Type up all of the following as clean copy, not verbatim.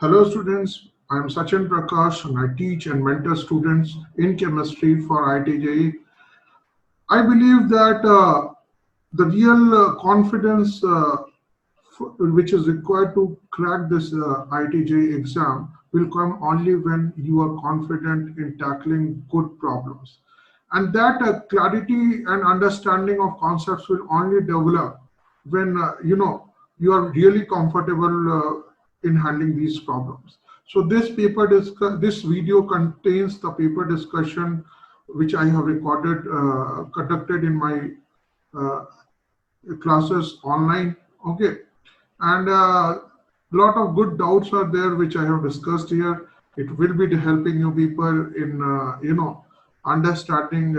Hello students, I am Sachin Prakash and I teach and mentor students in chemistry for IIT. I believe that the real confidence which is required to crack this IIT exam will come only when you are confident in tackling good problems. And that clarity and understanding of concepts will only develop when you are really comfortable in handling these problems. So this video contains the paper discussion which I have conducted in my uh, classes online. Okay, and a lot of good doubts are there which I have discussed here. It will be helping you people in understanding,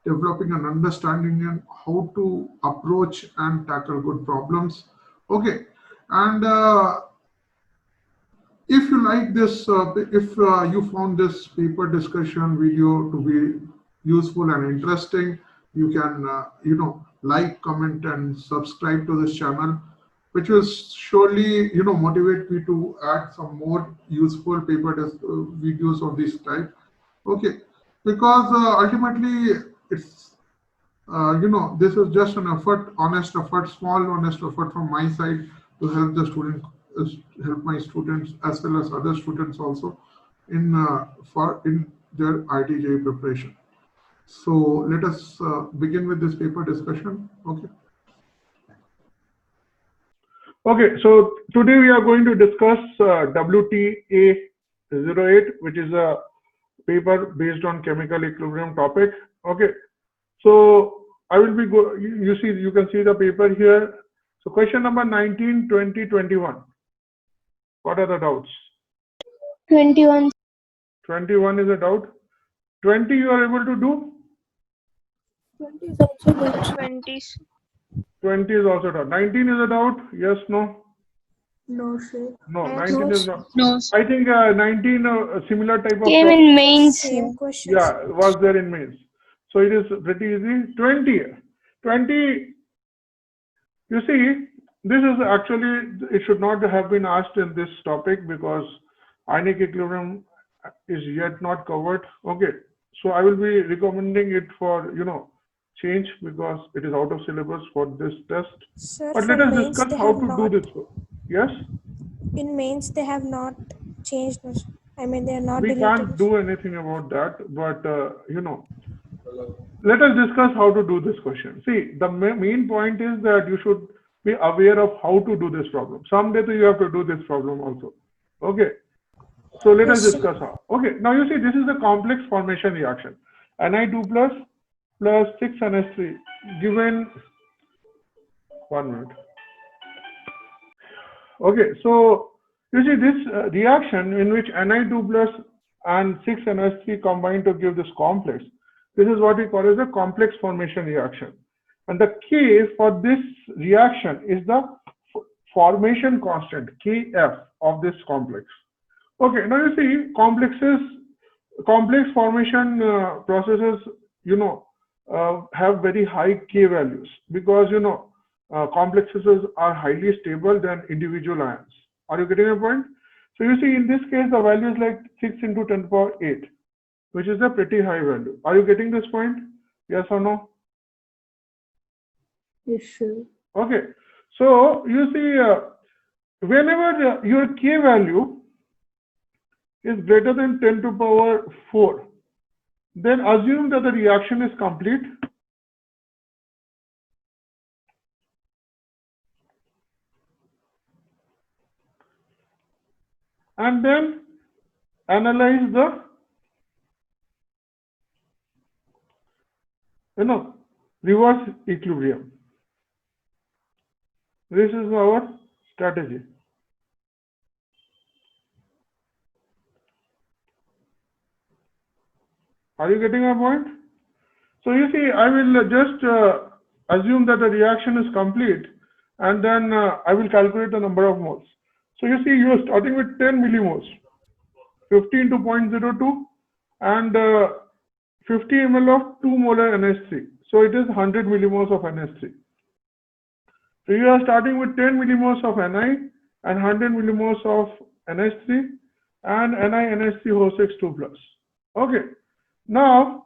developing an understanding in how to approach and tackle good problems. Okay, and if you like this, if you found this paper discussion video to be useful and interesting, you can, like, comment, and subscribe to this channel, which will surely, motivate me to add some more useful videos of this type. Okay, because ultimately it's, this is just an effort, honest effort, small honest effort from my side to help the student, uh, help my students as well as other students also in their ITJ preparation. So let us begin with this paper discussion. Okay. Okay, so today we are going to discuss WTA 08, which is a paper based on chemical equilibrium topic. Okay, so I will be you can see the paper here. So question number 19, 20, 21. What are the doubts? 21. 21 is a doubt. 20 you are able to do? 20 is also good. 20s. 20 is also a doubt. 19 is a doubt? Yes, no? No, sir. No, Yes. 19 is not. No. I think 19, a similar type of Came in mains. Same question. yeah, was there in mains. So it is pretty easy. 20. 20, you see, this is actually, it should not have been asked in this topic because ionic equilibrium is yet not covered. Okay, so I will be recommending it for, change because it is out of syllabus for this test. Sir, But for let us mains discuss they how have to not, do this. Yes? in mains they have not changed. I mean, they are not We deleted. can't do anything about that, but let us discuss how to do this question. See, the main point is that you should be aware of how to do this problem. Someday you have to do this problem also. Okay. So let us discuss how. Okay. Now you see, this is the complex formation reaction. Ni2 plus 6NH3 given 1 minute. Okay. So you see this reaction in which Ni2 plus and 6NH3 combine to give this complex. This is what we call as a complex formation reaction. And the K for this reaction is the formation constant, Kf, of this complex. Okay, now you see complex formation processes, have very high K values because, complexes are highly stable than individual ions. Are you getting my point? So you see in this case, the value is like 6 into 10 power 8. Which is a pretty high value. Are you getting this point? Yes or no? Yes, sir. Okay. So you see, whenever your K value is greater than 10 to power 4, then assume that the reaction is complete. And then analyze the reverse equilibrium. This is our strategy. Are you getting my point? So you see, I will just assume that the reaction is complete, and then I will calculate the number of moles. So you see, you are starting with 10 millimoles, 15 to 0.02, and 50 ml of 2 molar NH3. So it is 100 millimoles of NH3. So you are starting with 10 millimoles of Ni and 100 millimoles of NH3 and NiNH3O6 2+. Okay. Now,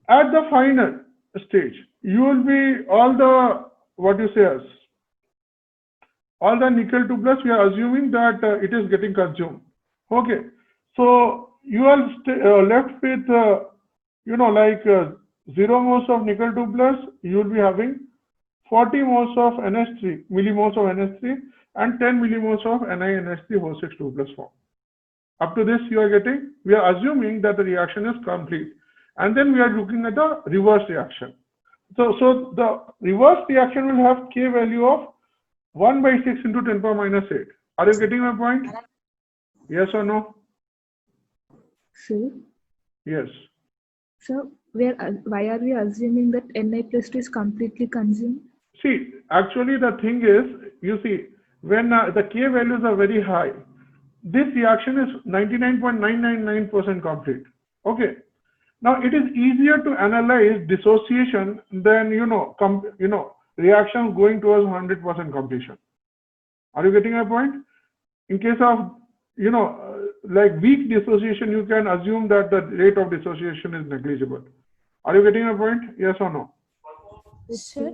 at the final stage, you will be all the, what you say as, all the nickel 2+, we are assuming that it is getting consumed. Okay. So, you are left with, like 0 moles of nickel 2+, you will be having 40 moles of NH3, millimoles of NH3 and 10 millimoles of NiNH3O6 2+ form. Up to this you are getting, we are assuming that the reaction is complete. And then we are looking at the reverse reaction. So the reverse reaction will have K value of 1/6 into 10 power minus 8. Are you getting my point? Yes or no? Sir, Yes. so why are we assuming that Na+2 is completely consumed? See, actually the thing is, you see, when the K values are very high, this reaction is 99.999% complete. Okay. Now it is easier to analyze dissociation than reaction going towards 100% completion. Are you getting my point? In case of like weak dissociation, you can assume that the rate of dissociation is negligible. Are you getting my point? Yes or no? Sir,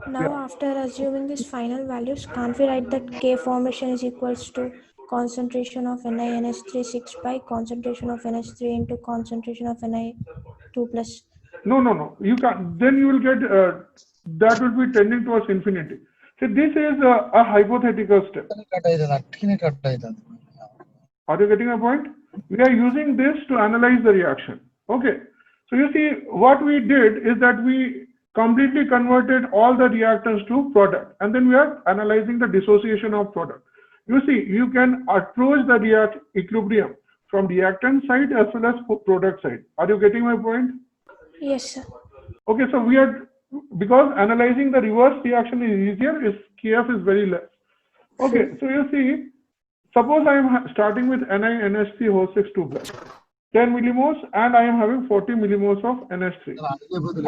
now after assuming these final values, can't we write that K formation is equals to concentration of NiNH3 by concentration of NH3 into concentration of Ni2+? No. You can't. Then you will get that will be tending towards infinity. So this is a hypothetical step. Are you getting my point? We are using this to analyze the reaction. Okay. So you see, what we did is that we completely converted all the reactants to product, and then we are analyzing the dissociation of product. You see, you can approach the equilibrium from reactant side as well as product side. Are you getting my point? Yes, sir. Okay, so we are, because analyzing the reverse reaction is easier, is Kf is very less. Okay, so you see, suppose I am starting with NiNH3O6 2+, 10 millimoles, and I am having 40 millimoles of NH3,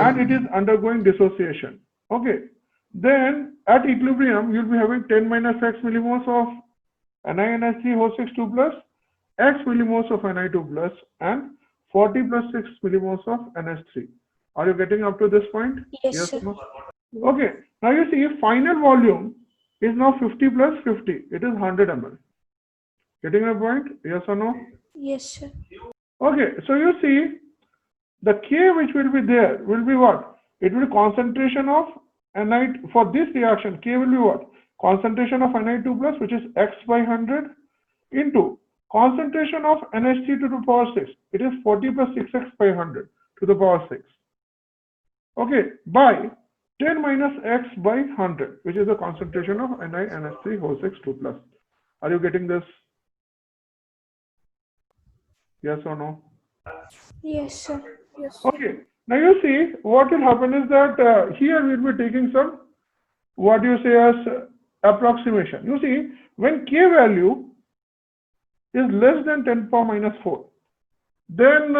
and it is undergoing dissociation. Okay, then at equilibrium, you'll be having 10 minus X millimoles of NiNH3O6 2+, X millimoles of Ni2+, and 40 plus 6 millimoles of NH3. Are you getting up to this point? Yes, sir. Or no? Okay, now you see, final volume is now 50 plus 50. It is 100 ml. Getting my point? Yes or no? Yes, sir. Okay, so you see, the K which will be there will be what? It will be concentration of Ni, for this reaction, K will be what? Concentration of Ni2+, which is X by 100, into concentration of NH3 to the power 6. It is 40 plus 6X by 100 to the power 6. Okay, by 10 minus X by 100, which is the concentration of NiNH3O6 2+. Are you getting this? Yes or no? Yes, sir. Yes. Okay, now you see, what will happen is that here we will be taking some, what you say as approximation. You see, when K value is less than 10 power minus 4, then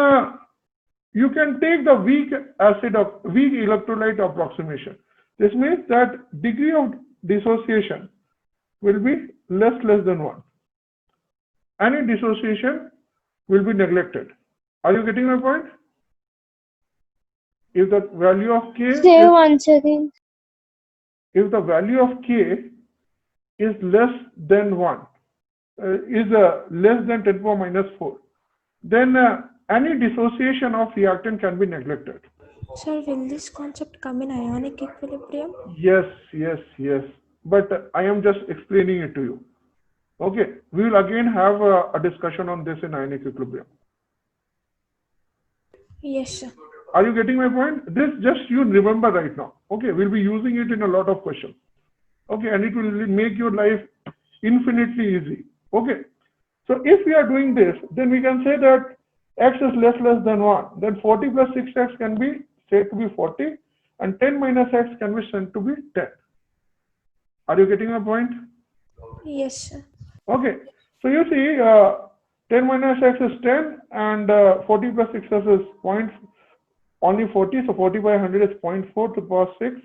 you can take the weak electrolyte approximation. This means that degree of dissociation will be less than 1. Any dissociation will be neglected. Are you getting my point? If the value of K Say once again. if the value of K is less than 1, less than 10 power minus 4, then any dissociation of reactant can be neglected. Sir, will this concept come in ionic equilibrium? Yes. But I am just explaining it to you. Okay, we will again have a discussion on this in ionic equilibrium. Yes, sir. Are you getting my point? This just you remember right now. Okay, we'll be using it in a lot of questions. Okay, and it will make your life infinitely easy. Okay, so if we are doing this, then we can say that X is less than 1. Then 40 plus 6X can be said to be 40, and 10 minus X can be said to be 10. Are you getting my point? Yes, sir. Okay, so you see, 10 minus X is 10, and 40 plus 6X is only 40, so 40 by 100 is 0.4 to the power 6.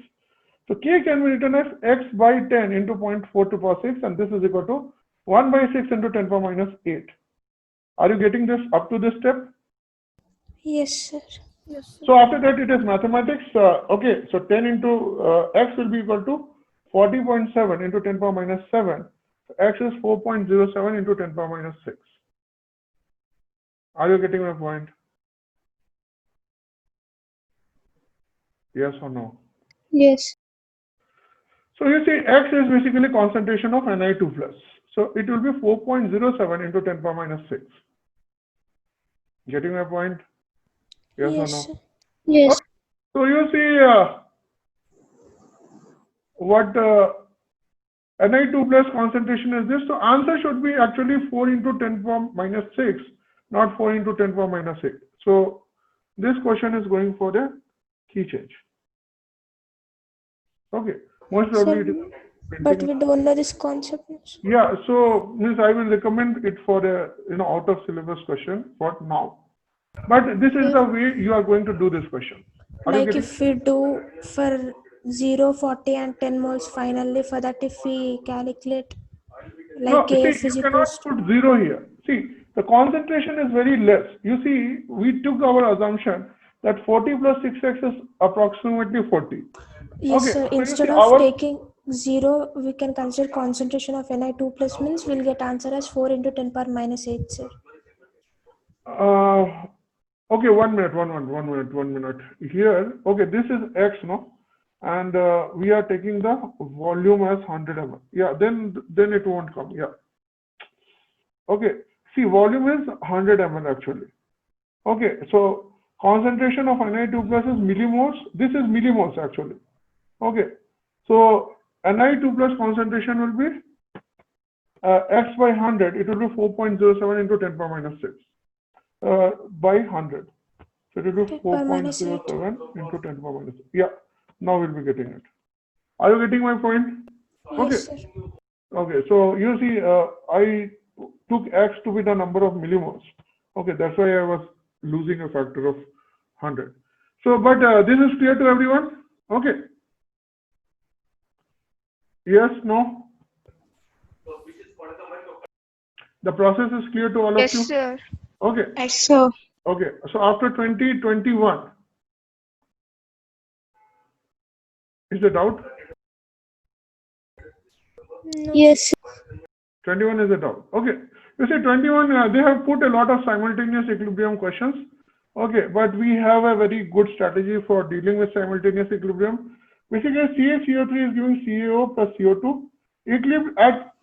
So K can be written as X by 10 into 0.4 to the power 6, and this is equal to 1 by 6 into 10 power minus 8. Are you getting this up to this step? Yes, sir. So after that it is mathematics. Okay, so 10 into x will be equal to 40.7 into 10 power minus 7. So x is 4.07 into 10 power minus 6. Are you getting my point? Yes or no? Yes. So you see x is basically concentration of Ni2 plus. So it will be 4.07 into 10 power minus 6. Getting my point? Yes or Yes, no? sir. Yes. So you see what Ni2 plus concentration is this. So answer should be actually 4 into 10 power minus 6, not 4 into 10 power minus 8. So this question is going for the key change. Okay. Most probably it is But we don't know this concept. yeah. So means I will recommend it for a out of syllabus question for now. But this is the way you are going to do this question. Are you Like getting? if we do for 0, 40 and 10 moles finally, for that if we calculate No, like see, KF you is cannot equals to, put 0 here. See, the concentration is very less. You see, we took our assumption that 40 plus 6x is approximately 40. yes Okay, sir, so you see instead of our, taking 0, we can consider concentration of Ni2 plus means we'll get answer as 4 into 10 power minus 8, sir. okay, 1 minute. Here, okay, this is x, no? And we are taking the volume as 100 ml. Yeah, then it won't come, yeah. Okay, see, volume is 100 ml actually. Okay, so concentration of Ni2 plus is millimoles. This is millimoles actually. Okay, so Ni2 plus concentration will be x by 100. It will be 4.07 into 10 power minus 6 by 100. So it will be 10 power minus 8. 4.07 into 10 power minus 6. Yeah, now we'll be getting it. Are you getting my point? Okay. Yes, sir. Okay, so you see, I took x to be the number of millimoles. Okay, that's why I was losing a factor of 100. So, but this is clear to everyone? Okay. Yes, no? The process is clear to all of Yes, you? sir. Okay. Yes, sir. Okay, so after 2021, is the doubt? No. Yes. 21 is a doubt. Okay. You see, 21, they have put a lot of simultaneous equilibrium questions. Okay, but we have a very good strategy for dealing with simultaneous equilibrium. Basically, CaCO3 is giving CaO plus CO2.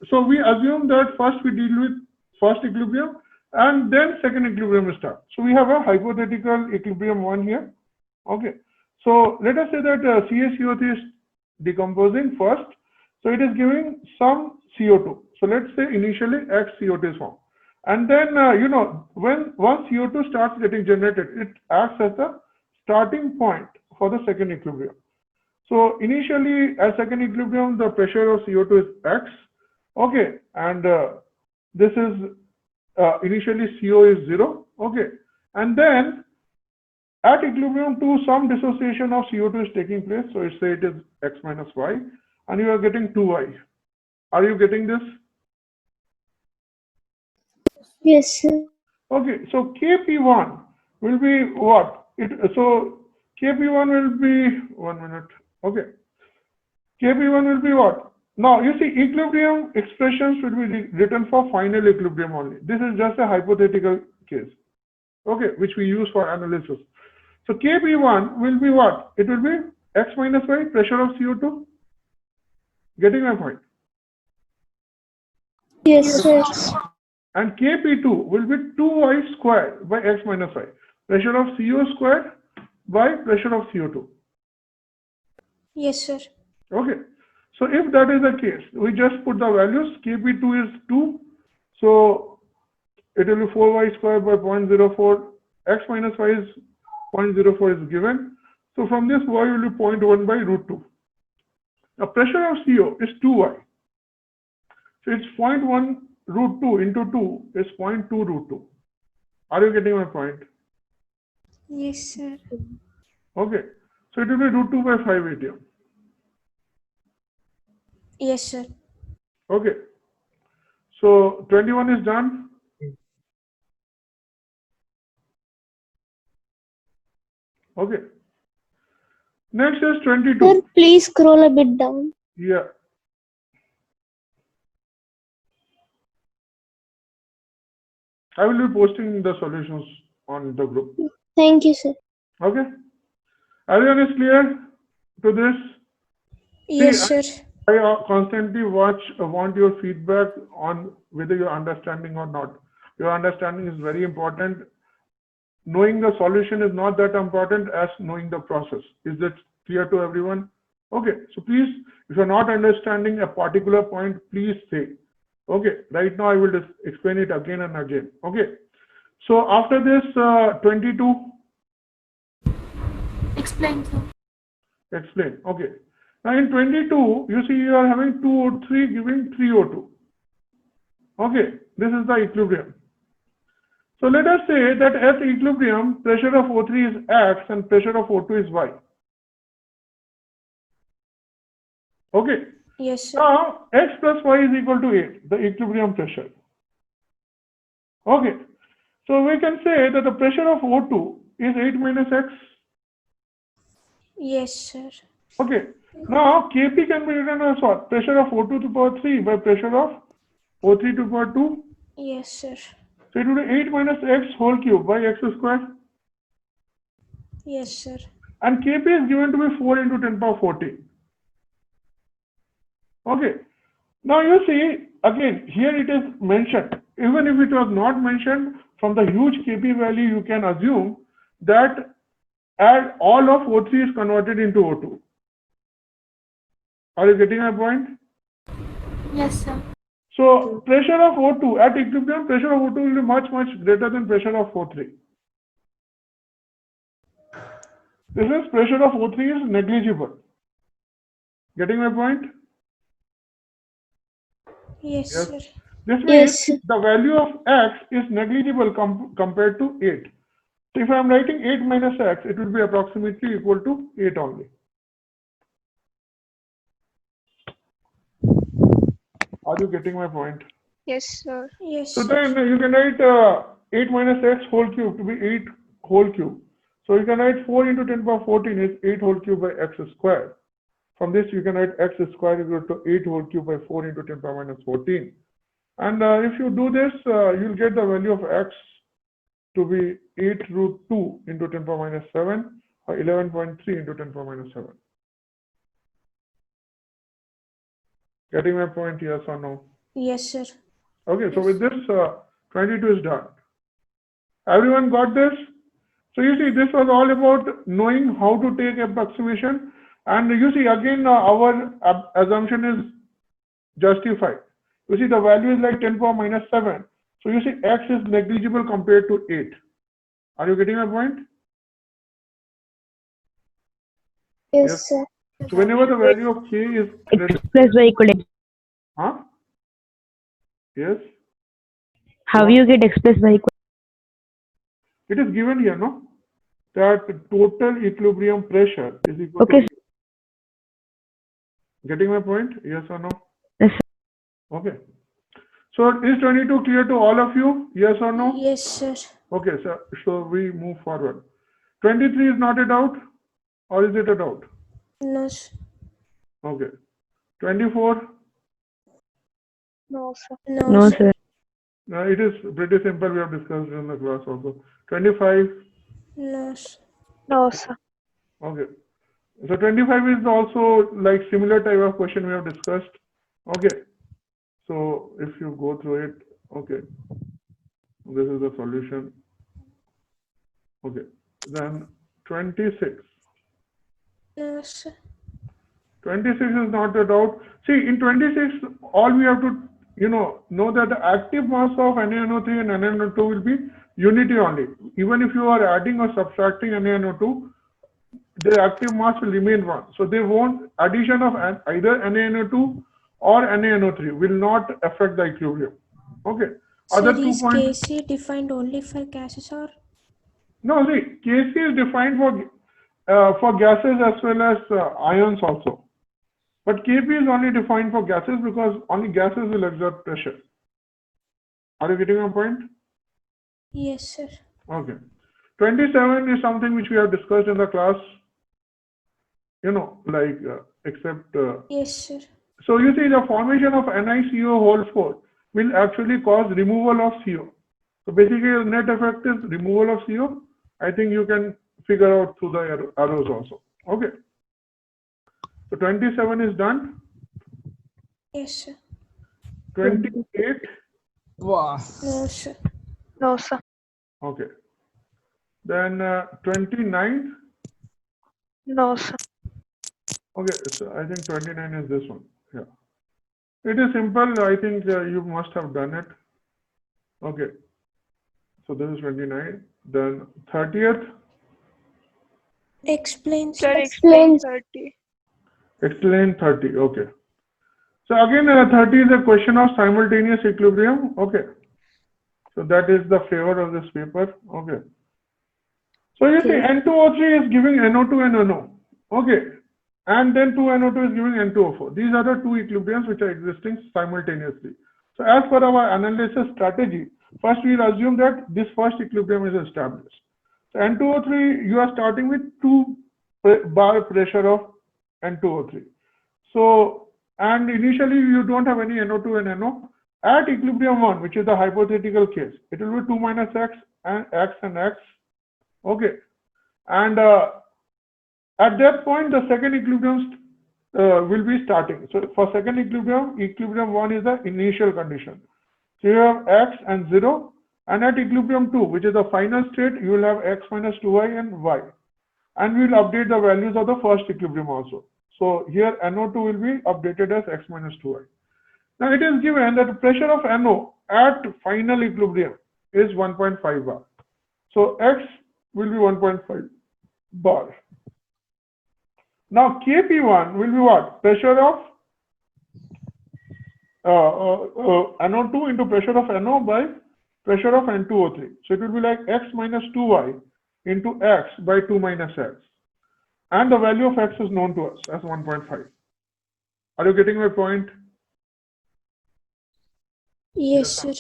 So we assume that first we deal with first equilibrium and then second equilibrium starts. So we have a hypothetical equilibrium 1 here. Okay. So let us say that CaCO3 is decomposing first. So it is giving some CO2. So let's say initially X CO2 is formed. And then, when once CO2 starts getting generated, it acts as the starting point for the second equilibrium. So initially, at second equilibrium, the pressure of CO2 is X. Okay. And this is initially CO is 0. Okay. And then at equilibrium 2, some dissociation of CO2 is taking place. So say it is X minus Y. And you are getting 2Y. Are you getting this? Yes, sir. Okay, so Kp1 will be what? So Kp1 will be 1 minute. Okay, Kp1 will be what? Now you see, equilibrium expressions will be written for final equilibrium only. This is just a hypothetical case. Okay, which we use for analysis. So Kp1 will be what? It will be X minus Y, pressure of CO2. Getting my point? Yes, sir. And Kp2 will be 2y squared by x minus y. Pressure of CO squared by pressure of CO2. Yes, sir. Okay. So if that is the case, we just put the values. Kp2 is 2. So it will be 4y squared by 0.04. X minus y is 0.04 is given. So from this, y will be 0.1 by root 2. The pressure of CO is 2y. So it's 0.1 root 2 into 2 is 0.2 root 2. Are you getting my point? Yes, sir. Okay. So it will be root 2 by 5 ATM. Yes, sir. Okay. So 21 is done. Okay. Next is 22. Sir, please scroll a bit down. Yeah. I will be posting the solutions on the group. Thank you, sir. Okay. Everyone is clear to this? Yes, sir. I constantly want your feedback on whether you're understanding or not. Your understanding is very important. Knowing the solution is not that important as knowing the process. Is that clear to everyone? Okay, so please, if you're not understanding a particular point, please say. Okay, right now I will just explain it again and again. Okay, so after this 22, Explain, sir. explain. Okay, now in 22, you see you are having 2O3 giving 3O2. Okay, this is the equilibrium. So let us say that at equilibrium, pressure of O3 is X and pressure of O2 is Y. Okay. Yes, sir. Now, X plus Y is equal to 8, the equilibrium pressure. Okay. So we can say that the pressure of O2 is 8 minus X. Yes, sir. Okay. Now, Kp can be written as what? Pressure of O2 to the power 3 by pressure of O3 to the power 2. Yes, sir. So it will be 8 minus X whole cube by X square. Yes, sir. And Kp is given to be 4 into 10 power 14. Okay. Now you see, again, here it is mentioned. Even if it was not mentioned, from the huge Kp value, you can assume that all of O3 is converted into O2. Are you getting my point? Yes, sir. So pressure of O2 at equilibrium, pressure of O2 will be much greater than pressure of O3. This is pressure of O3 is negligible. Getting my point? Yes, Yes. sir. This means Yes, sir. the value of X is negligible compared to 8. So if I am writing 8 minus X, it will be approximately equal to 8 only. Are you getting my point? Yes, sir. Yes, So sir. then you can write 8 minus X whole cube to be 8 whole cube. So you can write 4 into 10 power 14 is 8 whole cube by X square. From this you can write X square equal to 8 whole cube by 4 into 10 power minus 14. And if you do this, you'll get the value of X to be 8 root 2 into 10 power minus 7 or 11.3 into 10 power minus 7. Getting my point, yes or no? Yes, sir. Okay, so with this, 22 is done. Everyone got this? So you see, this was all about knowing how to take approximation. And you see, again, our assumption is justified. You see, the value is like 10 power minus 7. So you see, X is negligible compared to 8. Are you getting my point? Yes, sir. So whenever the value of K is Plus y equilibrium. huh? Yes. How you get x plus y equal? It is given here, no? That total equilibrium pressure is equal Okay. to. Getting my point? Yes or no? Yes. Okay. So is 22 clear to all of you? Yes or no? Yes, sir. Okay, so we move forward. 23 is not a doubt, or is it a doubt? No, sir. Okay. 24. No, sir. No, No, sir. sir. It is pretty simple. We have discussed in the class also. 25. No, sir. No, sir. Okay. So 25 is also like similar type of question we have discussed. Okay. So if you go through it, okay. This is the solution. Okay. Then 26. No, sir. 26 is not a doubt. See, in 26, all we have to, know that the active mass of NaNO3 and NaNO2 will be unity only. Even if you are adding or subtracting NaNO2, the active mass will remain 1. So they won't, addition of either NaNO2 or NaNO3 will not affect the equilibrium. Okay. Sir, Other 2 is points. Kc defined only for gases or? No, see, Kc is defined for gases as well as ions also. But Kp is only defined for gases because only gases will exert pressure. Are you getting my point? Yes, sir. Okay. 27 is something which we have discussed in the class, except. Yes, sir. So you see the formation of NiCO whole 4 will actually cause removal of CO. So basically the net effect is removal of CO. I think you can figure out through the arrows also. Okay. So 27 is done. Yes, sir. 28. No, sir. No, sir. Okay. Then 29. No, sir. Okay, so I think 29 is this one. Yeah. It is simple. I think you must have done it. Okay. So this is 29. Then 30th. Explain, Sir, sir. explain 30. Explain 30. Okay. So again, 30 is a question of simultaneous equilibrium. Okay. So that is the flavor of this paper. Okay. So you see N2O3 is giving NO2 and NO. Okay. And then 2NO2 is giving N2O4. These are the two equilibriums which are existing simultaneously. So as per our analysis strategy, first we will assume that this first equilibrium is established. So N2O3, you are starting with 2 bar pressure of N2O3. So, and initially you don't have any NO2 and NO. At equilibrium 1, which is the hypothetical case, it will be 2 minus X and X and X. Okay. And at that point, the second equilibrium will be starting. So for second equilibrium, equilibrium 1 is the initial condition. So you have X and 0. And at equilibrium 2, which is the final state, you will have X minus 2y and Y. And we will update the values of the first equilibrium also. So here NO2 will be updated as X minus 2y. Now it is given that the pressure of NO at final equilibrium is 1.5 bar. So X will be 1.5 bar. Now Kp1 will be what? Pressure of NO2 into pressure of NO by pressure of N2O3. So it will be like X minus 2y into X by 2 minus X. And the value of X is known to us as 1.5. Are you getting my point? Yes, sir.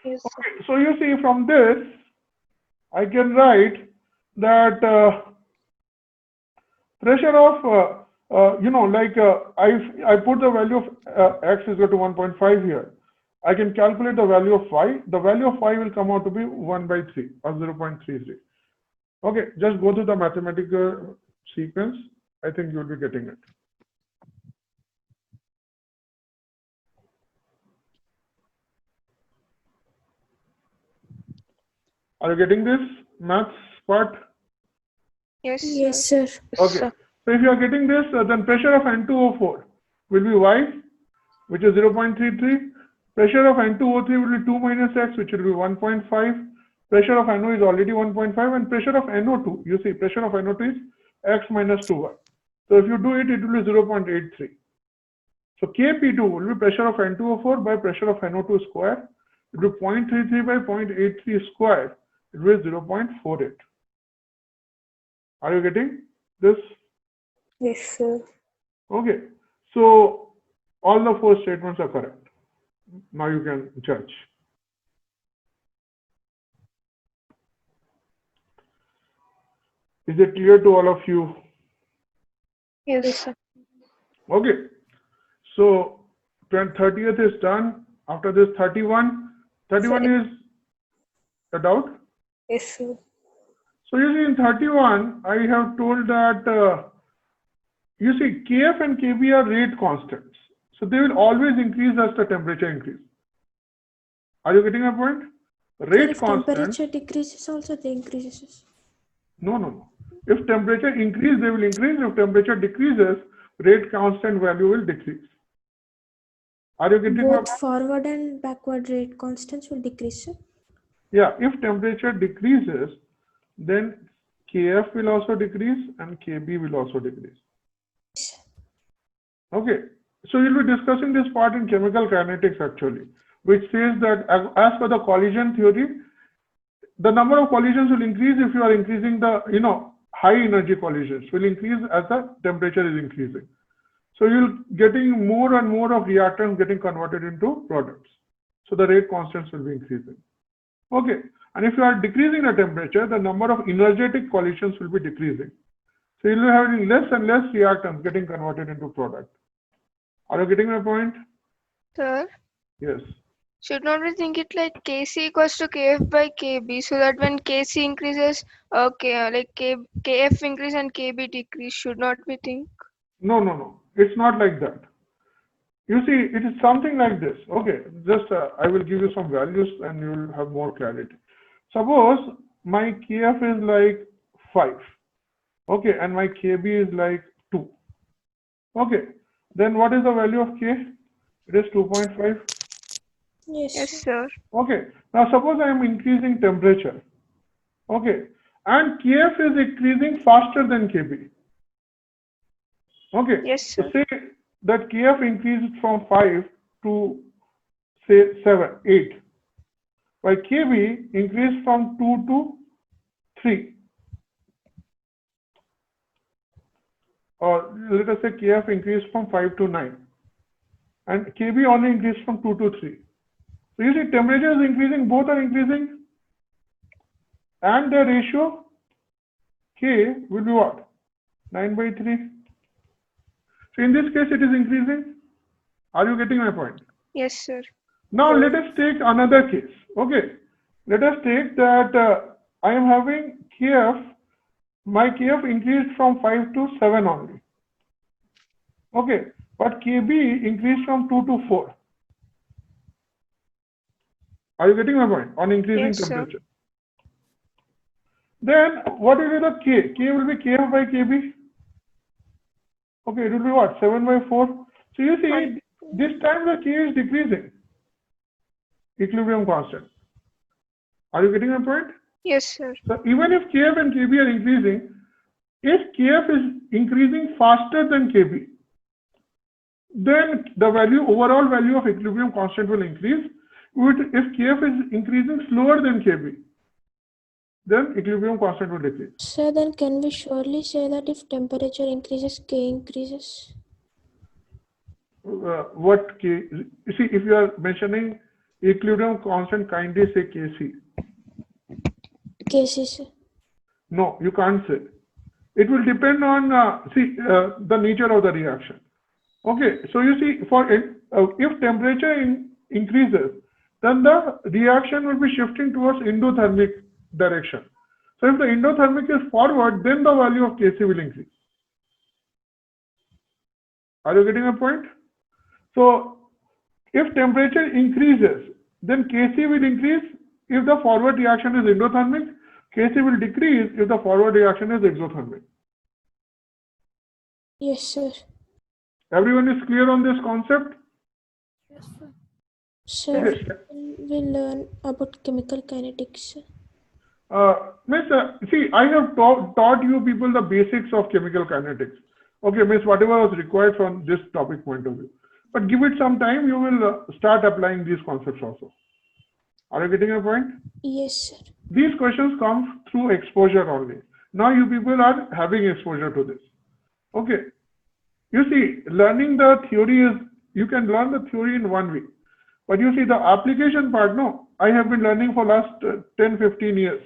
Yes, sir. Okay, so you see from this, I can write that pressure of, I put the value of X is equal to 1.5 here. I can calculate the value of phi. The value of phi will come out to be 1 by 3 or 0.33. Okay, just go through the mathematical sequence. I think you will be getting it. Are you getting this maths part? Yes, sir. Yes, sir. Okay. Sir. So if you are getting this, then pressure of N2O4 will be Y, which is 0.33. Pressure of N2O3 will be 2 minus X, which will be 1.5. Pressure of NO is already 1.5, and pressure of NO2, you see, pressure of NO2 is X minus 2Y. So if you do it, it will be 0.83. So Kp2 will be pressure of N2O4 by pressure of NO2 square. It will be 0.33 by 0.83 square. It will be 0.48. Are you getting this? Yes, sir. Okay. So all the 4 statements are correct. Now you can judge. Is it clear to all of you? Yes, sir. Okay. So 30th is done. After this 31. 31 is a doubt. Yes, sir. So you see in 31, I have told that you see Kf and Kb are rate constants. So they will always increase as the temperature increases. Are you getting my point? Rate If constant. temperature decreases, also they increases. No. If temperature increases, they will increase. If temperature decreases, rate constant value will decrease. Are you getting my point? Both forward and backward rate constants will decrease, sir. Yeah, if temperature decreases, then Kf will also decrease and Kb will also decrease. Okay, so you'll be discussing this part in chemical kinetics actually, which says that as per the collision theory, the number of collisions will increase if you are increasing the, high energy collisions will increase as the temperature is increasing. So you're getting more and more of reactants getting converted into products. So the rate constants will be increasing. Okay. And if you are decreasing the temperature, the number of energetic collisions will be decreasing. So you'll be having less and less reactants getting converted into product. Are you getting my point? Sir, Yes. should not we think it like Kc equals to Kf by Kb, so that when Kc increases, Kf increase and Kb decrease, should not we think? No, no, no. It's not like that. You see, it is something like this. Okay, just I will give you some values and you will have more clarity. Suppose my Kf is like 5. Okay, and my Kb is like 2. Okay, then what is the value of K? It is 2.5. Yes, Yes, sir. sir. Okay, now suppose I am increasing temperature. Okay, and Kf is increasing faster than Kb. Okay, Yes, so sir. say that Kf increased from 5 to say 7, 8, while Kb increased from 2 to 3. Or let us say Kf increased from 5 to 9, and Kb only increased from 2 to 3. So you see, temperature is increasing, both are increasing, and the ratio K will be what? 9 by 3. So in this case, it is increasing. Are you getting my point? Yes, sir. Now let us take another case. Okay, let us take that I am having Kf, my Kf increased from 5 to 7 only. Okay, but Kb increased from 2 to 4. Are you getting my point? On increasing Yes, sir. temperature. Then what will be the K? K will be Kf by Kb. Okay, it will be what? 7 by 4. So you see, this time the K is decreasing. Equilibrium constant. Are you getting my point? Yes, sir. So even if Kf and Kb are increasing, if Kf is increasing faster than Kb, then the overall value of equilibrium constant will increase. If Kf is increasing slower than Kb, then equilibrium constant will decrease. Sir, then can we surely say that if temperature increases, K increases? What K? You see, if you are mentioning equilibrium constant, kindly say Kc. Kc, sir. No, you can't say. It will depend on the nature of the reaction. Okay, so you see, if temperature increases, then the reaction will be shifting towards endothermic direction. So if the endothermic is forward, then the value of Kc will increase. Are you getting a point? So if temperature increases, then Kc will increase if the forward reaction is endothermic. Kc will decrease if the forward reaction is exothermic. Yes, sir. Everyone is clear on this concept? Sir, Yes. we learn about chemical kinetics. Miss, see, I have taught you people the basics of chemical kinetics. Okay, Miss, whatever was required from this topic point of view. But give it some time, you will start applying these concepts also. Are you getting a point? Yes, sir. These questions come through exposure only. Now you people are having exposure to this. Okay. You see, learning the theory is, you can learn the theory in 1 week. But you see the application part, no, I have been learning for last 10, 15 years.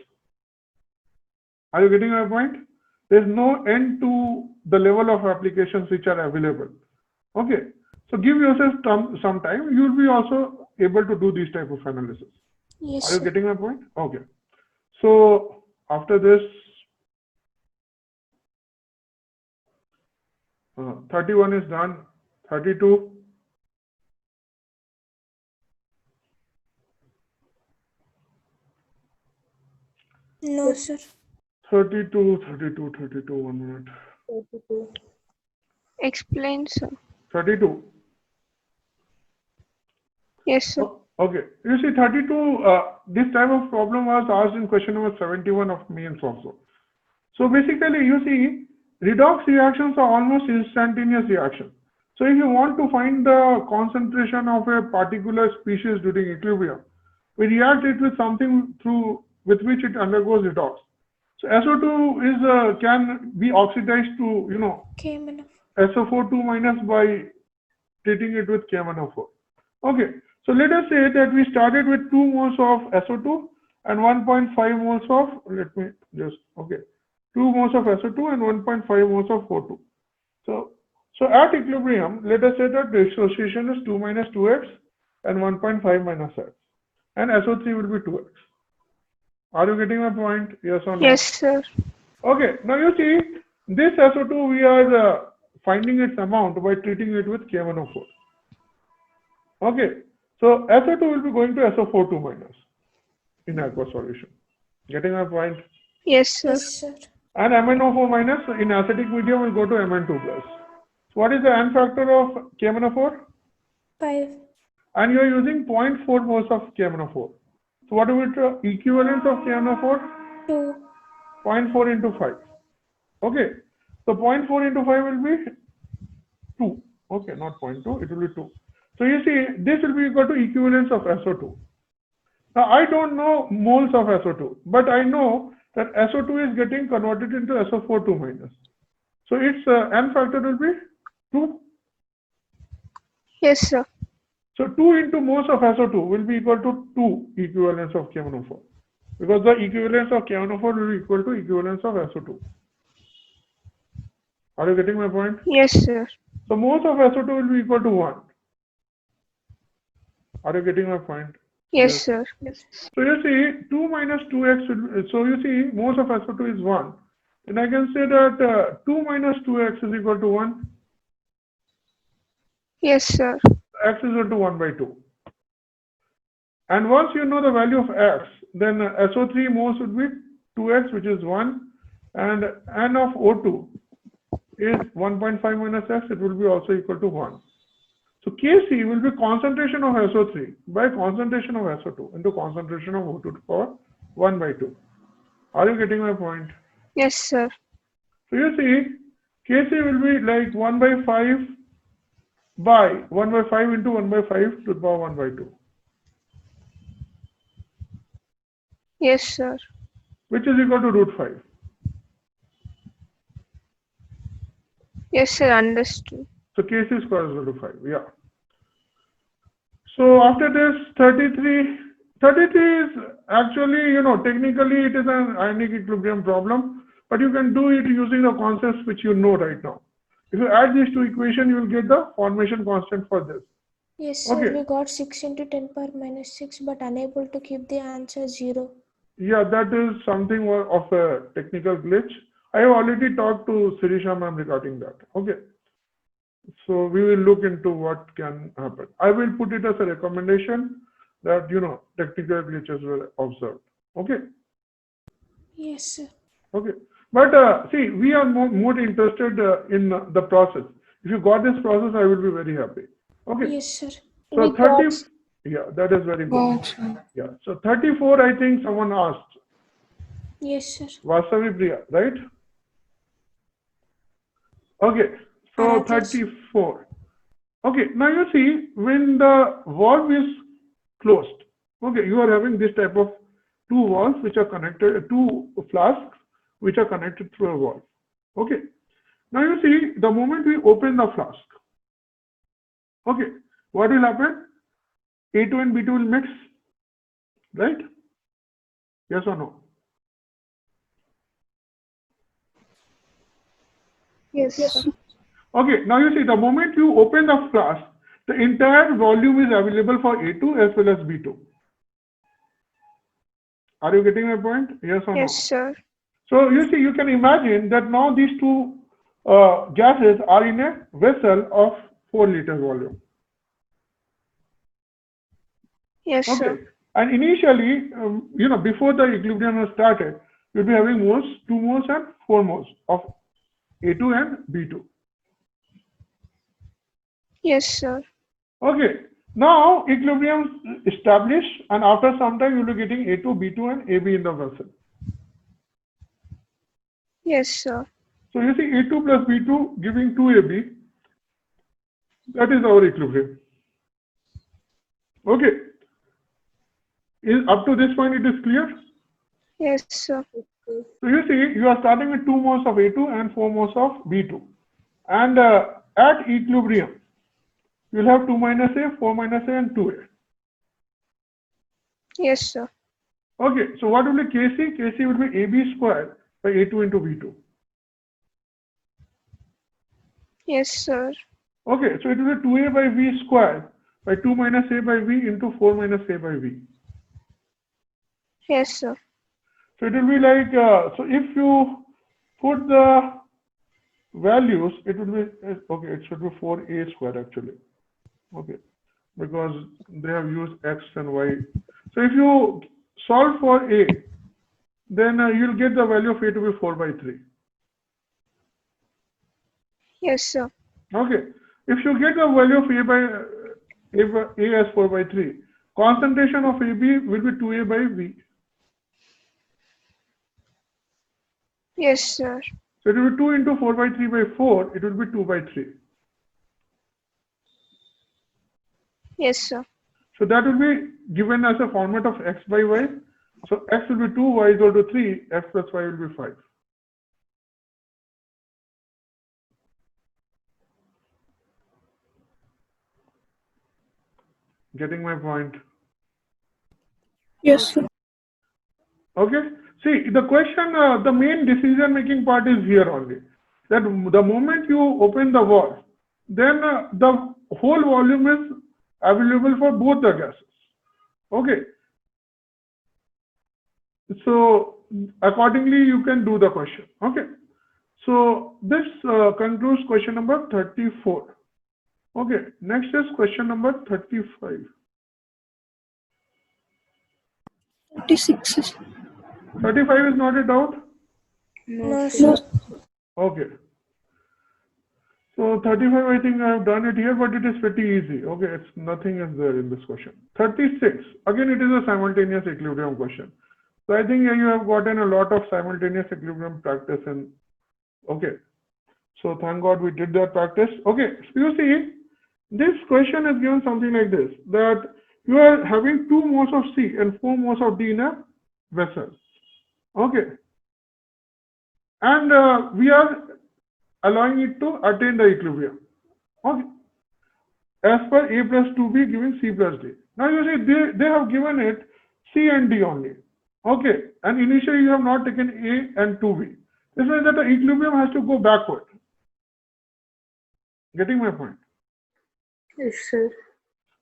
Are you getting my point? There's no end to the level of applications which are available. Okay. So give yourself some time. You'll be also able to do these type of analysis. Yes, Are you sir. getting my point? Okay. So after this, 31 is done. 32. No, sir. 32, 1 minute. Explain, sir. 32. Yes, sir. Okay. You see, 32, this type of problem was asked in question number 71 of mains also. So basically, you see, redox reactions are almost instantaneous reactions. So if you want to find the concentration of a particular species during equilibrium, we react it with something with which it undergoes redox. So SO2 is can be oxidized to, K-minus. SO4 2- by treating it with K-4. Okay. So let us say that we started with 2 moles of SO2 and 1.5 moles of, let me just, okay, 2 moles of SO2 and 1.5 moles of O2. So at equilibrium, let us say that the dissociation is 2 minus 2x and 1.5 minus x, and SO3 will be 2x. Are you getting my point? Yes or no? Yes, sir. Okay, now you see, this SO2 we are finding its amount by treating it with K1O4. Okay, so SO2 will be going to SO42 minus in aqueous solution. Getting my point? Yes, sir. Yes, sir. And MnO4 minus in acidic medium will go to Mn2 plus. So what is the N factor of KMnO4? 5. And you are using 0.4 moles of KMnO4. So what will be the equivalence of KMnO4? 2. 0.4 into 5. Okay, so 0.4 into 5 will be 2. Okay, not 0.2, it will be 2. So you see, this will be equal to equivalence of SO2. Now I don't know moles of SO2, but I know that SO2 is getting converted into SO42 minus. So its N factor will be 2. Yes, sir. So 2 into moles of SO2 will be equal to 2 equivalence of KMnO4, because the equivalence of KMnO4 will be equal to equivalence of SO2. Are you getting my point? Yes, sir. So moles of SO2 will be equal to 1. Are you getting my point? Yes, sir. So you see 2 minus 2x will be, so you see moles of SO2 is 1. And I can say that 2 minus 2x is equal to 1. Yes, sir. X is equal to 1 by 2. And once you know the value of x, then SO3 moles would be 2x, which is 1, and N of O2 is 1.5 minus x, it will be also equal to 1. So Kc will be concentration of SO3 by concentration of SO2 into concentration of O2 to the power 1 by 2. Are you getting my point? Yes, sir. So you see, Kc will be like 1 by 5 by 1 by 5 into 1 by 5 to the power 1 by 2. Yes, sir. Which is equal to root 5. Yes, sir. Understood. So Kc square is equal to 5, yeah. So after this, 33 is actually, technically it is an ionic equilibrium problem, but you can do it using the concepts which you know right now. If you add these two equations, you will get the formation constant for this. Yes, sir. Okay. We got 6 into 10 power minus 6, but unable to keep the answer 0. Yeah, that is something of a technical glitch. I have already talked to Sirisha ma'am regarding that. Okay. So we will look into what can happen. I will put it as a recommendation that, technical glitches were observed. Okay. Yes, sir. Okay. But see, we are more interested in the process. If you got this process, I will be very happy. Okay. Yes, sir. So 30, yeah, that is very good. Yeah. So 34, I think someone asked. Yes, sir. Vasavi Priya, right? Okay. So Arajas. 34. Okay. Now you see, when the valve is closed, okay, you are having this type of two valves which are connected, two flasks which are connected through a valve. Okay. Now you see, the moment we open the flask, okay, what will happen? A2 and B2 will mix, right? Yes or no? Yes, sir. Okay, now you see, the moment you open the flask, the entire volume is available for A2 as well as B2. Are you getting my point? Yes or no? Yes, sir. So you see, you can imagine that now these two gases are in a vessel of 4 liter volume. Yes, Okay. sir. And initially, before the equilibrium was started, you'll be having moles, 2 moles and 4 moles of A2 and B2. Yes, sir. Okay. Now equilibrium established, and after some time you'll be getting A2, B2 and AB in the vessel. Yes, sir. So you see A2 plus B2 giving 2AB. That is our equilibrium. Okay. Up to this point it is clear? Yes, sir. So you see, you are starting with 2 moles of A2 and 4 moles of B2. And at equilibrium, you'll have 2 minus A, 4 minus A and 2A. Yes, sir. Okay, so what will be Kc? Kc will be AB square by A2 into V2. Yes, sir. Okay, so it will be 2A by V square by 2 minus A by V into 4 minus A by V. Yes, sir. So it will be like, so if you put the values, it will be, okay, it should be 4A square actually. Okay, because they have used X and Y. So if you solve for A, then you'll get the value of A to be 4 by 3. Yes, sir. Okay, if you get the value of A as 4 by 3, concentration of AB will be 2A by V. Yes, sir. So it will be 2 into 4 by 3 by 4, it will be 2 by 3. Yes, sir. So that will be given as a format of X by Y. So X will be 2, Y is equal to 3, X plus Y will be 5. Getting my point? Yes, sir. Okay. See, the question, the main decision-making part is here only. That the moment you open the valve, then the whole volume is available for both the gases. Okay. So accordingly, you can do the question. Okay. So this concludes question number 34. Okay. Next is question number 35. 36. 35 is not a doubt? No, sir. Okay. So 35, I think I have done it here, but it is pretty easy. Okay, it's nothing is there in this question. 36, again, it is a simultaneous equilibrium question. So I think you have gotten a lot of simultaneous equilibrium practice in. Okay. So thank God we did that practice. Okay, so you see, this question is given something like this, that you are having 2 moles of C and 4 moles of D in a vessel. Okay. And we are allowing it to attain the equilibrium. Okay. As per A plus 2B giving C plus D. Now you see, they have given it C and D only. Okay. And initially you have not taken A and 2B. This means that the equilibrium has to go backward. Getting my point? Yes, sir.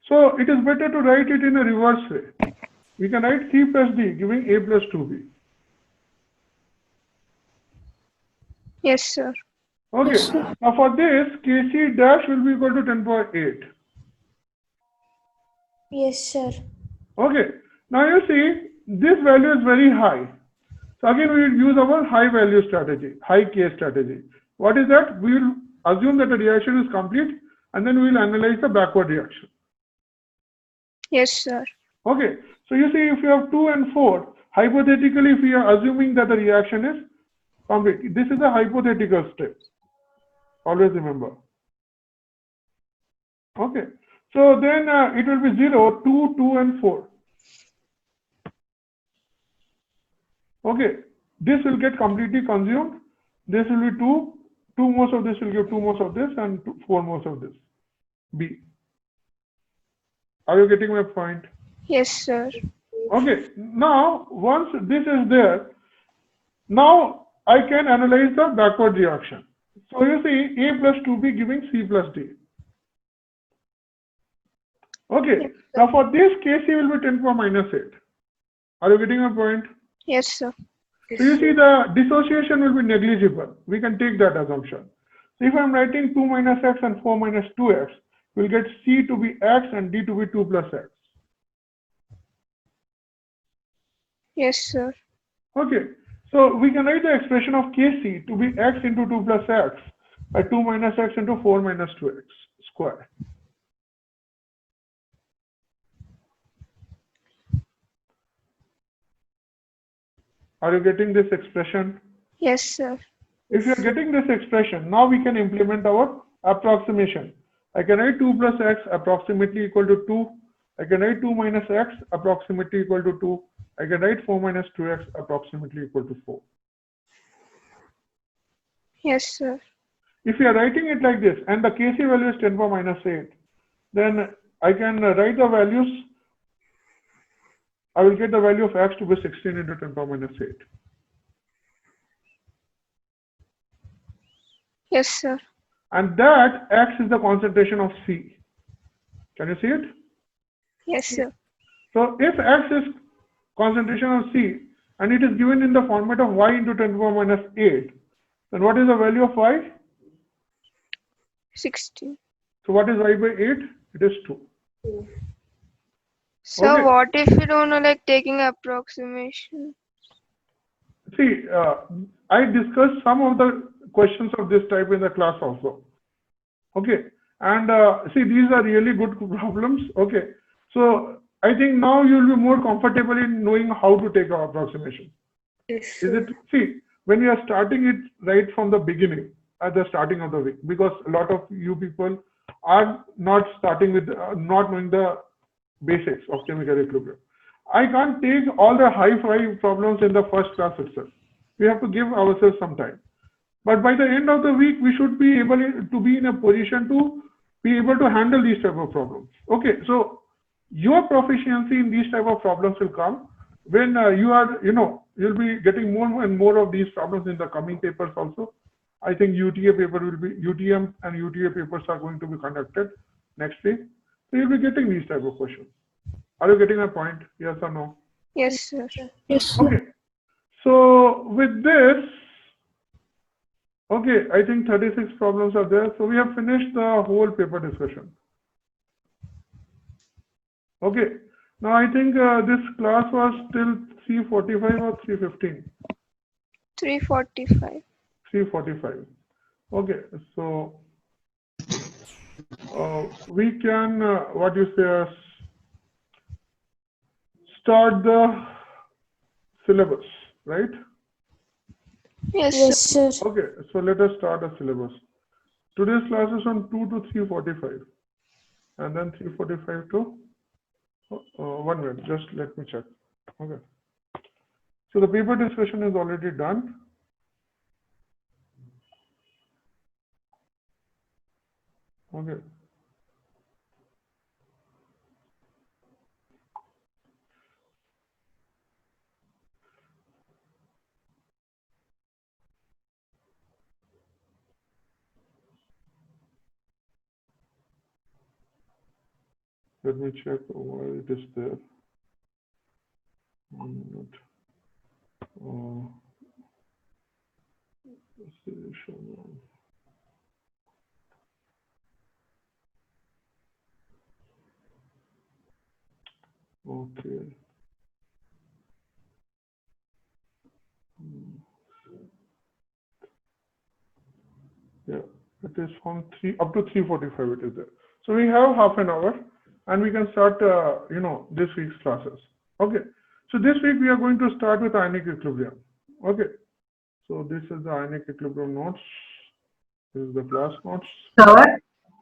So it is better to write it in a reverse way. We can write C plus D giving A plus 2B. Yes, sir. Okay. Now for this, Kc dash will be equal to 10 power 8. Yes, sir. Okay. Now you see, this value is very high. So again, we will use our high value strategy, high K strategy. What is that? We will assume that the reaction is complete and then we will analyze the backward reaction. Yes, sir. Okay. So you see, if you have 2 and 4, hypothetically, if we are assuming that the reaction is complete, this is a hypothetical step. Always remember. Okay. So then it will be 0, 2, 2 and 4. Okay. This will get completely consumed. This will be 2. 2 moles of this will give 2 moles of this and 4 moles of this. B. Are you getting my point? Yes, sir. Okay. Now, once this is there, now I can analyze the backward reaction. So you see, A plus 2B giving C plus D. Okay. Yes, now for this, Kc will be 10 power minus 8. Are you getting my point? Yes, sir. So you see, the dissociation will be negligible. We can take that assumption. So if I'm writing 2 minus x and 4 minus 2x, we'll get C to be x and D to be 2 plus x. Yes, sir. Okay. So we can write the expression of Kc to be x into 2 plus x by 2 minus x into 4 minus 2x square. Are you getting this expression? Yes, sir. If you are getting this expression, now we can implement our approximation. I can write 2 plus x approximately equal to 2. I can write 2 minus x approximately equal to 2. I can write 4 minus 2x approximately equal to 4. Yes, sir. If you are writing it like this and the Kc value is 10 power minus 8, then I can write the values I will get the value of x to be 16 into 10 power minus 8. Yes, sir. And that x is the concentration of C. Can you see it? Yes, sir. So if x is concentration of C and it is given in the format of y into 10 power minus 8, then what is the value of y? 16. So what is y by 8? It is 2. So Okay. what if you don't know, like taking approximation? See, I discussed some of the questions of this type in the class also. Okay. And see, these are really good problems. Okay. So I think now you'll be more comfortable in knowing how to take our approximation. Yes, Is sir. it, see, when we are starting it right from the beginning, at the starting of the week, because a lot of you people are not starting with, not knowing the basics of chemical equilibrium. I can't take all the high-five problems in the first class itself. We have to give ourselves some time. But by the end of the week, we should be able to be in a position to be able to handle these type of problems. Okay, so your proficiency in these type of problems will come when you are, you'll be getting more and more of these problems in the coming papers also. I think UTA paper will be, UTM and UTA papers are going to be conducted next week. So you'll be getting these type of questions. Are you getting my point? Yes or no? Yes, sir. Yes, sir. Okay. So with this, okay, I think 36 problems are there. So we have finished the whole paper discussion. Okay. Now I think this class was till 3:45 or 3:15. 345. 3:45. Okay. So we can, what you say, start the syllabus, right? Yes, Yes, sir. sir. Okay, so let us start the syllabus. Today's class is from 2 to 3:45, and then 3:45 to 1 minute. Just let me check. Okay. So the paper discussion is already done. Okay. Let me check why it is there. 1 minute. Okay. Yeah, it is from 3 up to 3:45. It is there. So we have half an hour, and we can start, this week's classes. Okay. So this week we are going to start with ionic equilibrium. Okay. So this is the ionic equilibrium notes. This is the class notes. Sir,